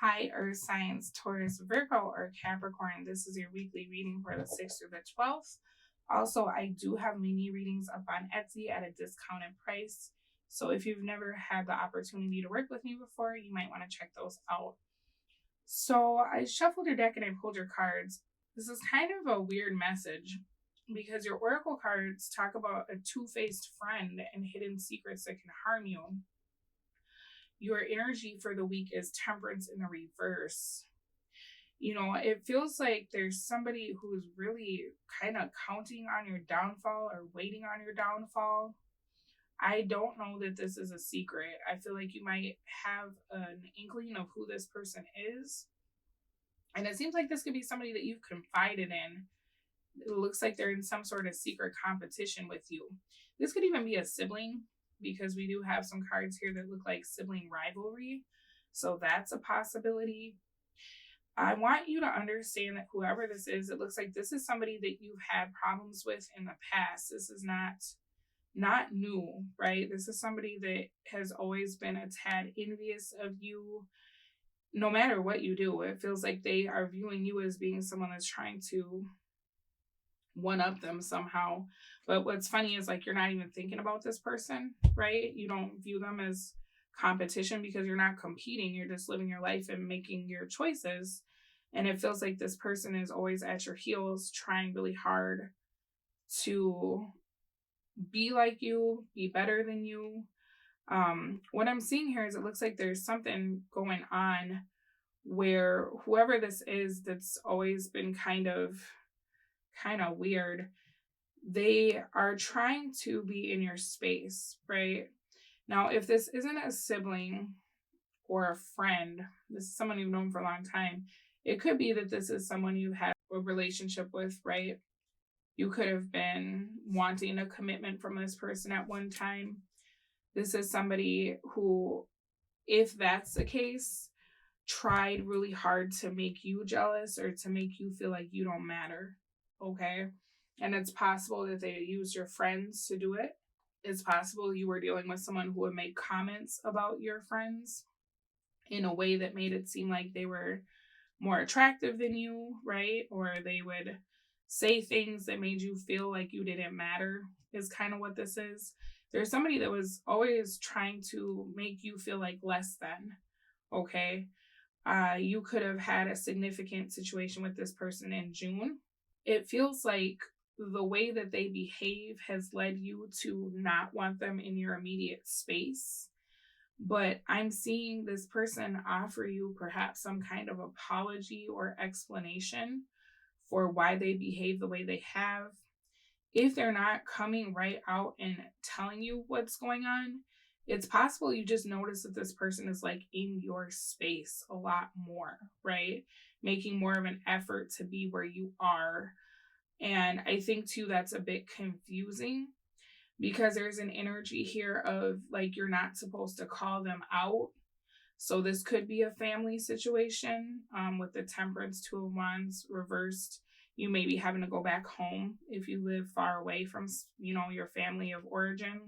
Hi, Earth signs, Taurus, Virgo, or Capricorn. This is your weekly reading for the 6th through the 12th. Also, I do have mini readings up on Etsy at a discounted price. So if you've never had the opportunity to work with me before, you might want to check those out. So I shuffled your deck and I pulled your cards. This is kind of a weird message because your oracle cards talk about a two-faced friend and hidden secrets that can harm you. Your energy for the week is temperance in the reverse. You know, it feels like there's somebody who's really kind of counting on your downfall or waiting on your downfall. I don't know that this is a secret. I feel like you might have an inkling of who this person is. And it seems like this could be somebody that you've confided in. It looks like they're in some sort of secret competition with you. This could even be a sibling, because we do have some cards here that look like sibling rivalry. So that's a possibility. I want you to understand that whoever this is, it looks like this is somebody that you've had problems with in the past. This is not new, right? This is somebody that has always been a tad envious of you. No matter what you do, it feels like they are viewing you as being someone that's trying to one up them somehow. But what's funny is, like, you're not even thinking about this person, right? You don't view them as competition because you're not competing. You're just living your life and making your choices. And it feels like this person is always at your heels, trying really hard to be like you, be better than you. What I'm seeing here is it looks like there's something going on where whoever this is that's always been kind of weird, they are trying to be in your space, right? Now, if this isn't a sibling or a friend, this is someone you've known for a long time, it could be that this is someone you have a relationship with, right? You could have been wanting a commitment from this person at one time. This is somebody who, if that's the case, tried really hard to make you jealous or to make you feel like you don't matter, okay? And it's possible that they use your friends to do it. It's possible you were dealing with someone who would make comments about your friends in a way that made it seem like they were more attractive than you, right? Or they would say things that made you feel like you didn't matter, is kind of what this is. There's somebody that was always trying to make you feel like less than, okay? You could have had a significant situation with this person in June. It feels like the way that they behave has led you to not want them in your immediate space. But I'm seeing this person offer you perhaps some kind of apology or explanation for why they behave the way they have. If they're not coming right out and telling you what's going on, it's possible you just notice that this person is like in your space a lot more, right? Making more of an effort to be where you are. And I think too, that's a bit confusing because there's an energy here of like, you're not supposed to call them out. So this could be a family situation with the Temperance, Two of Wands reversed. You may be having to go back home if you live far away from, your family of origin.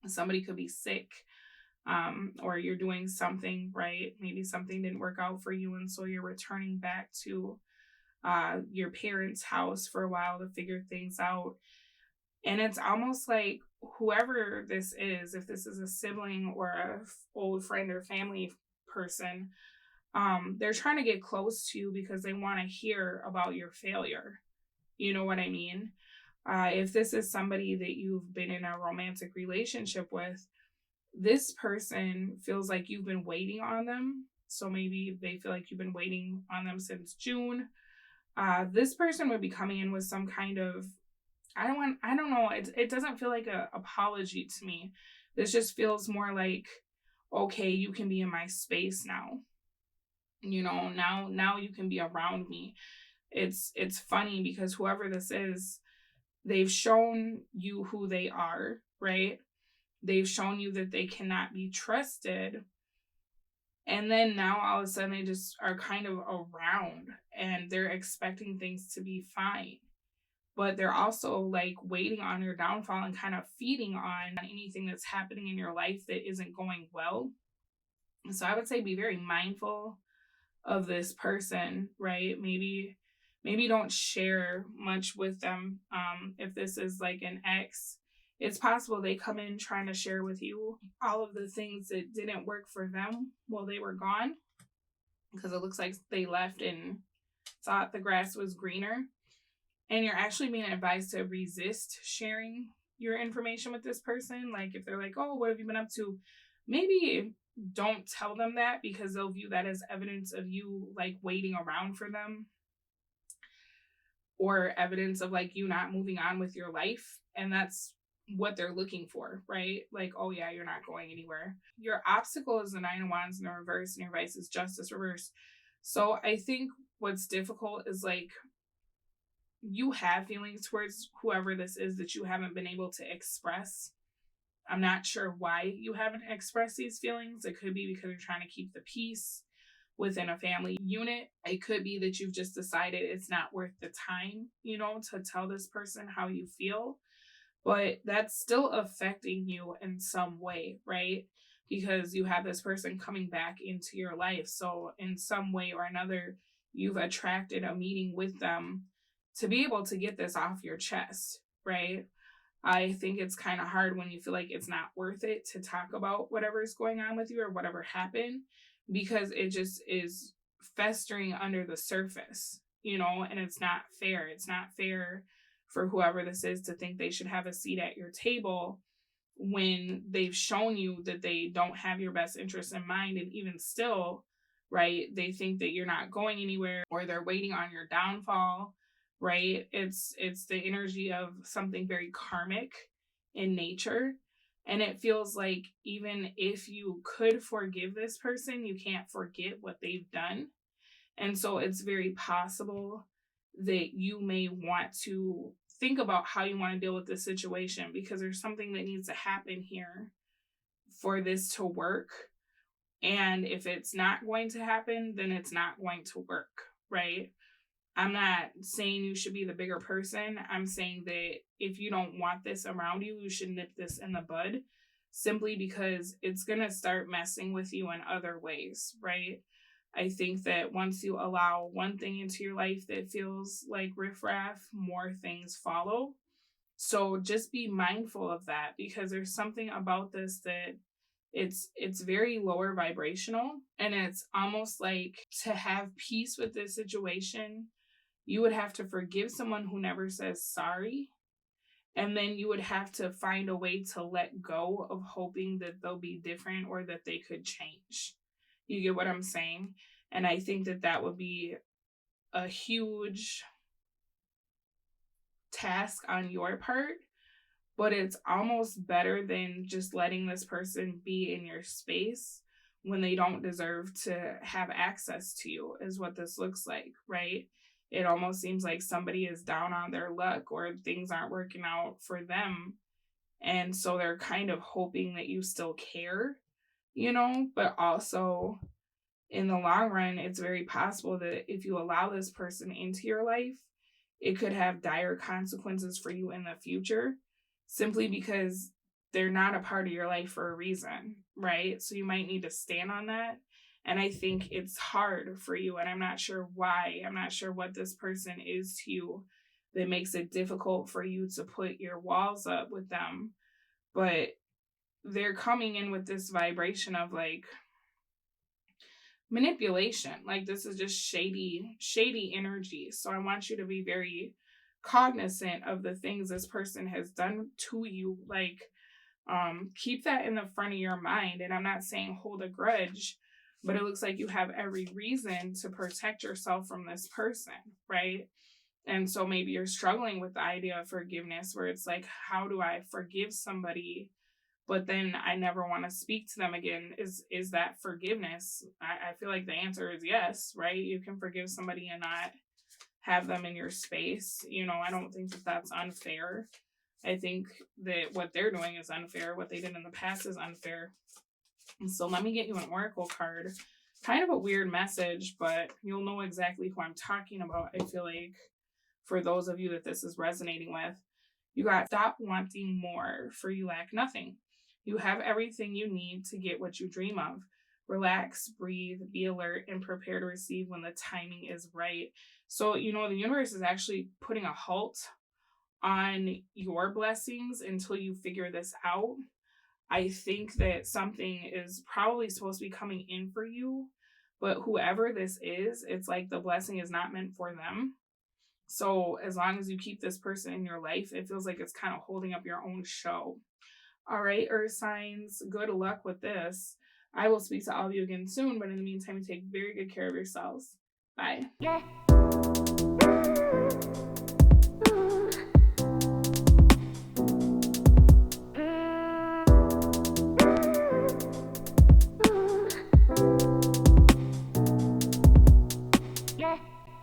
Somebody could be sick, or you're doing something, right? Maybe something didn't work out for you, and so you're returning back to your parents' house for a while to figure things out. And it's almost like whoever this is, if this is a sibling or a old friend or family person, they're trying to get close to you because they want to hear about your failure. You know what I mean? If this is somebody that you've been in a romantic relationship with, this person feels like you've been waiting on them. So maybe they feel like you've been waiting on them since June. This person would be coming in with some kind of, I don't know. It doesn't feel like a apology to me. This just feels more like, okay, you can be in my space now. Now you can be around me. It's funny because whoever this is, they've shown you who they are, right? They've shown you that they cannot be trusted. And then now all of a sudden they just are kind of around and they're expecting things to be fine. But they're also like waiting on your downfall and kind of feeding on anything that's happening in your life that isn't going well. So I would say be very mindful of this person, right? Maybe don't share much with them. If this is like an ex, it's possible they come in trying to share with you all of the things that didn't work for them while they were gone, because it looks like they left and thought the grass was greener. And you're actually being advised to resist sharing your information with this person. Like if they're like, oh, what have you been up to? Maybe don't tell them that, because they'll view that as evidence of you like waiting around for them, or evidence of like you not moving on with your life. And that's what they're looking for, right? Like, oh yeah, you're not going anywhere. Your obstacle is the Nine of Wands in the reverse, and your vice is Justice reverse. So I think what's difficult is like, you have feelings towards whoever this is that you haven't been able to express. I'm not sure why you haven't expressed these feelings. It could be because you're trying to keep the peace within a family unit. It could be that you've just decided it's not worth the time, to tell this person how you feel. But that's still affecting you in some way, right? Because you have this person coming back into your life. So in some way or another, you've attracted a meeting with them to be able to get this off your chest, right? I think it's kind of hard when you feel like it's not worth it to talk about whatever is going on with you or whatever happened, because it just is festering under the surface, and it's not fair. It's not fair for whoever this is to think they should have a seat at your table when they've shown you that they don't have your best interest in mind. And even still, right, they think that you're not going anywhere, or they're waiting on your downfall, right? It's the energy of something very karmic in nature. And it feels like even if you could forgive this person, you can't forget what they've done. And so it's very possible that you may want to think about how you want to deal with this situation, because there's something that needs to happen here for this to work. And if it's not going to happen, then it's not going to work, right? I'm not saying you should be the bigger person. I'm saying that if you don't want this around you, you should nip this in the bud, simply because it's going to start messing with you in other ways, right? I think that once you allow one thing into your life that feels like riffraff, more things follow. So just be mindful of that, because there's something about this that it's very lower vibrational, and it's almost like to have peace with this situation, you would have to forgive someone who never says sorry. And then you would have to find a way to let go of hoping that they'll be different or that they could change. You get what I'm saying? And I think that that would be a huge task on your part, but it's almost better than just letting this person be in your space when they don't deserve to have access to you, is what this looks like, right? It almost seems like somebody is down on their luck, or things aren't working out for them. And so they're kind of hoping that you still care, but also in the long run, it's very possible that if you allow this person into your life, it could have dire consequences for you in the future, simply because they're not a part of your life for a reason, right? So you might need to stand on that. And I think it's hard for you, and I'm not sure why. I'm not sure what this person is to you that makes it difficult for you to put your walls up with them. But they're coming in with this vibration of like manipulation. Like this is just shady energy. So I want you to be very cognizant of the things this person has done to you. Like keep that in the front of your mind. And I'm not saying hold a grudge, but it looks like you have every reason to protect yourself from this person, right? And so maybe you're struggling with the idea of forgiveness, where it's like, how do I forgive somebody, but then I never want to speak to them again? Is that forgiveness? I feel like the answer is yes, right? You can forgive somebody and not have them in your space. I don't think that that's unfair. I think that what they're doing is unfair. What they did in the past is unfair. And so let me get you an oracle card. Kind of a weird message, but you'll know exactly who I'm talking about, I feel like, for those of you that this is resonating with. You got, stop wanting more, for you lack nothing. You have everything you need to get what you dream of. Relax, breathe, be alert, and prepare to receive when the timing is right. So, you know, the universe is actually putting a halt on your blessings until you figure this out. I think that something is probably supposed to be coming in for you, but whoever this is, it's like the blessing is not meant for them. So as long as you keep this person in your life, it feels like it's kind of holding up your own show. All right, Earth signs, good luck with this. I will speak to all of you again soon, but in the meantime, take very good care of yourselves. Bye.